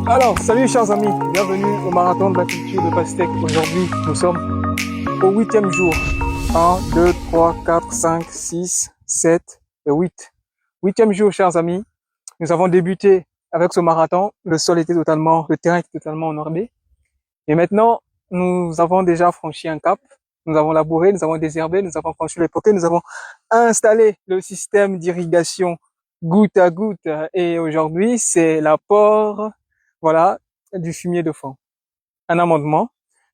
Alors, salut chers amis, bienvenue au marathon de la culture de pastèque. Aujourd'hui, nous sommes au 8e jour. 1, 2, 3, 4, 5, 6, 7 et 8. 8e jour, chers amis. Nous avons débuté avec ce marathon. Le terrain était totalement enherbé. Et maintenant, nous avons déjà franchi un cap. Nous avons labouré, nous avons désherbé, nous avons franchi les poquets, nous avons installé le système d'irrigation goutte à goutte. Et aujourd'hui, c'est l'apport, voilà, du fumier de fond. Un amendement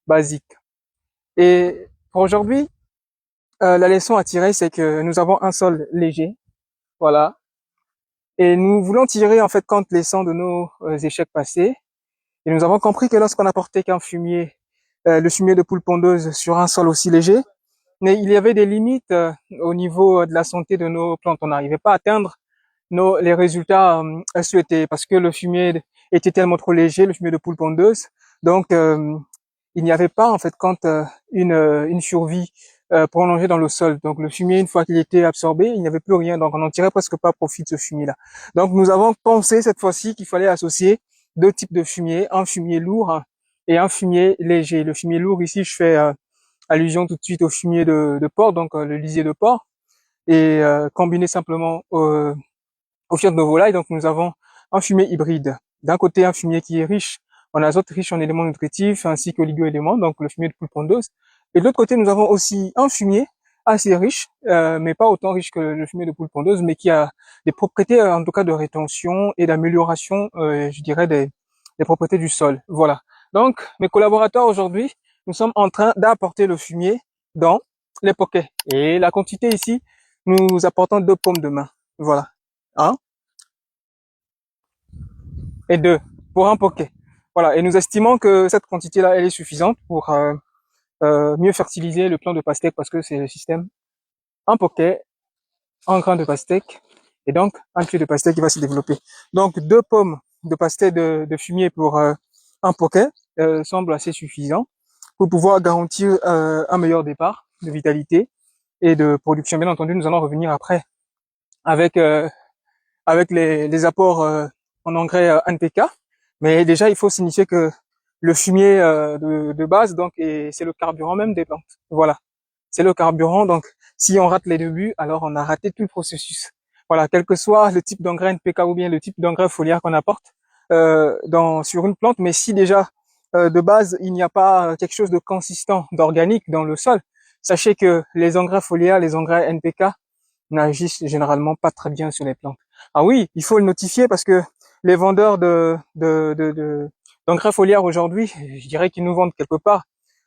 basique. Et pour aujourd'hui, la leçon à tirer, c'est que nous avons un sol léger, voilà. Et nous voulons tirer, en fait, compte les leçons de nos échecs passés. Et nous avons compris que lorsqu'on apportait qu'un fumier, le fumier de poule pondeuse sur un sol aussi léger, mais il y avait des limites au niveau de la santé de nos plantes. On n'arrivait pas à atteindre les résultats souhaités parce que le fumier était tellement trop léger, le fumier de poule pondeuse. Donc, il n'y avait pas en fait quand une survie prolongée dans le sol. Donc, le fumier, une fois qu'il était absorbé, il n'y avait plus rien. Donc, on n'en tirait presque pas profit de ce fumier-là. Donc, nous avons pensé cette fois-ci qu'il fallait associer deux types de fumier, un fumier lourd et un fumier léger. Le fumier lourd, ici, je fais allusion tout de suite au fumier de porc, donc le lisier de porc, et combiné simplement au fientes de volaille. Donc nous avons un fumier hybride. D'un côté, un fumier qui est riche en azote, riche en éléments nutritifs ainsi qu'oligo-éléments, donc le fumier de poule pondeuse. Et de l'autre côté, nous avons aussi un fumier assez riche, mais pas autant riche que le fumier de poule pondeuse, mais qui a des propriétés en tout cas de rétention et d'amélioration, je dirais, des propriétés du sol. Voilà. Donc, mes collaborateurs aujourd'hui, nous sommes en train d'apporter le fumier dans les poquets. Et la quantité ici, nous apportons 2 pommes de main. Voilà. 1 et 2 pour un poquet. Voilà. Et nous estimons que cette quantité-là, elle est suffisante pour mieux fertiliser le plant de pastèque parce que c'est le système un poquet, un grain de pastèque et donc un pied de pastèque qui va se développer. Donc 2 pommes de pastèque de fumier pour un poquet semble assez suffisant pour pouvoir garantir un meilleur départ de vitalité et de production. Bien entendu, nous allons revenir après avec avec les apports en engrais NPK. Mais déjà, il faut signifier que le fumier de base, donc, c'est le carburant même des plantes. Voilà, c'est le carburant. Donc, si on rate les débuts, alors on a raté tout le processus. Voilà, quel que soit le type d'engrais NPK ou bien le type d'engrais foliaire qu'on apporte sur une plante, mais si déjà de base il n'y a pas quelque chose de consistant, d'organique dans le sol, sachez que les engrais foliaires, les engrais NPK n'agissent généralement pas très bien sur les plantes. Ah oui, il faut le notifier parce que les vendeurs d'engrais foliaires aujourd'hui, je dirais qu'ils nous vendent quelque part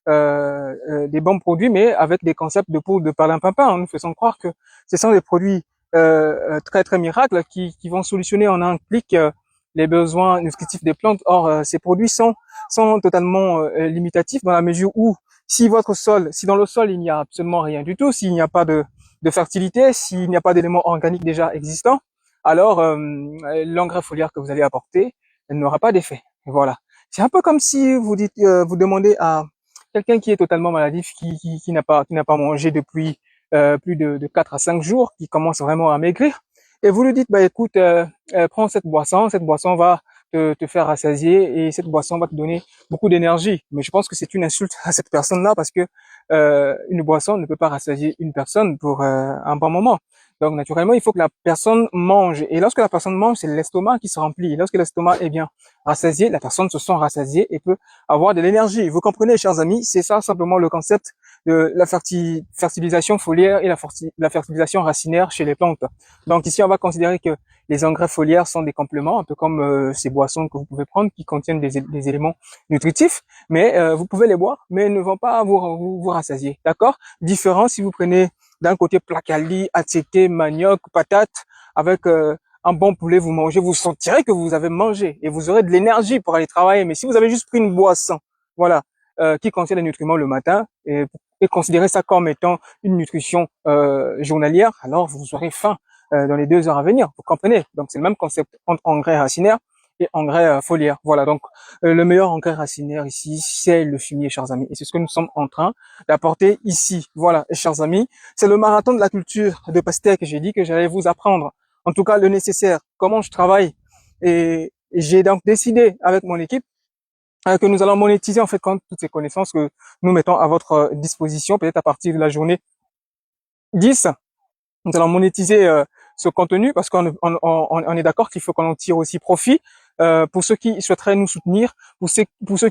des bons produits, mais avec des concepts de poudre de perlimpinpin, en nous faisant croire que ce sont des produits très très miracles qui vont solutionner en un clic les besoins nutritifs des plantes. Or, ces produits sont totalement limitatifs dans la mesure où si dans le sol il n'y a absolument rien du tout, s'il n'y a pas de fertilité, s'il n'y a pas d'éléments organiques déjà existants, alors l'engrais foliaire que vous allez apporter n'aura pas d'effet. Voilà. C'est un peu comme si vous demandez à quelqu'un qui est totalement maladif, qui n'a pas mangé depuis plus de 4 à 5 jours, qui commence vraiment à maigrir, et vous lui dites, bah écoute, prends cette boisson va te faire rassasier, et cette boisson va te donner beaucoup d'énergie. Mais je pense que c'est une insulte à cette personne-là, parce que une boisson ne peut pas rassasier une personne pour un bon moment. Donc naturellement, il faut que la personne mange. Et lorsque la personne mange, c'est l'estomac qui se remplit. Et lorsque l'estomac est bien rassasié, la personne se sent rassasiée et peut avoir de l'énergie. Vous comprenez, chers amis, c'est ça simplement le concept de la fertilisation foliaire et la fertilisation racinaire chez les plantes. Donc ici, on va considérer que les engrais foliaires sont des compléments, un peu comme ces boissons que vous pouvez prendre qui contiennent des éléments nutritifs, mais vous pouvez les boire, mais ne vont pas vous rassasier, d'accord? Différent si vous prenez d'un côté placali, attiéké, manioc, patate, avec un bon poulet, vous mangez, vous sentirez que vous avez mangé et vous aurez de l'énergie pour aller travailler. Mais si vous avez juste pris une boisson, voilà, qui contient des nutriments le matin et considérez ça comme étant une nutrition journalière, alors vous aurez faim dans les 2 heures à venir. Vous comprenez? Donc c'est le même concept entre engrais racinaire et engrais foliaire. Voilà, donc le meilleur engrais racinaire ici, c'est le fumier, chers amis. Et c'est ce que nous sommes en train d'apporter ici. Voilà, chers amis, c'est le marathon de la culture de pastèque. J'ai dit que j'allais vous apprendre, en tout cas le nécessaire, comment je travaille et j'ai donc décidé avec mon équipe que nous allons monétiser en fait toutes ces connaissances que nous mettons à votre disposition, peut-être à partir de la journée 10. Nous allons monétiser ce contenu parce qu'on est d'accord qu'il faut qu'on en tire aussi profit. Pour ceux qui souhaiteraient nous soutenir,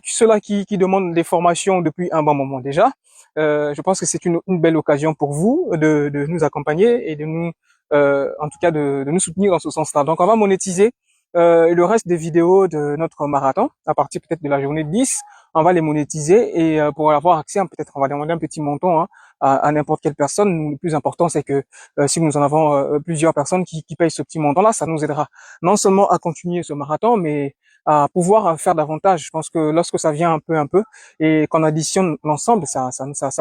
ceux-là qui demandent des formations depuis un bon moment déjà, je pense que c'est une belle occasion pour vous de nous accompagner et de nous, en tout cas, de nous soutenir dans ce sens-là. Donc, on va monétiser le reste des vidéos de notre marathon à partir peut-être de la journée 10. On va les monétiser et pour avoir accès, peut-être on va demander un petit montant à n'importe quelle personne. Le plus important, c'est que si nous en avons plusieurs personnes qui payent ce petit montant-là, ça nous aidera non seulement à continuer ce marathon, mais à pouvoir faire davantage. Je pense que lorsque ça vient un peu, et qu'on additionne l'ensemble, ça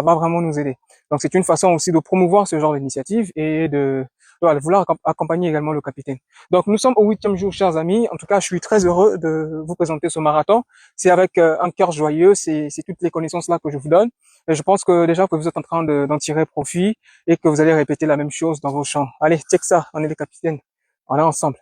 va vraiment nous aider. Donc c'est une façon aussi de promouvoir ce genre d'initiative et de vouloir accompagner également le capitaine. Donc nous sommes au 8e jour, chers amis. En tout cas, je suis très heureux de vous présenter ce marathon. C'est avec un cœur joyeux, c'est toutes les connaissances là que je vous donne. Et je pense que déjà que vous êtes en train d'en tirer profit et que vous allez répéter la même chose dans vos champs. Allez, check ça, on est les capitaines. On est ensemble.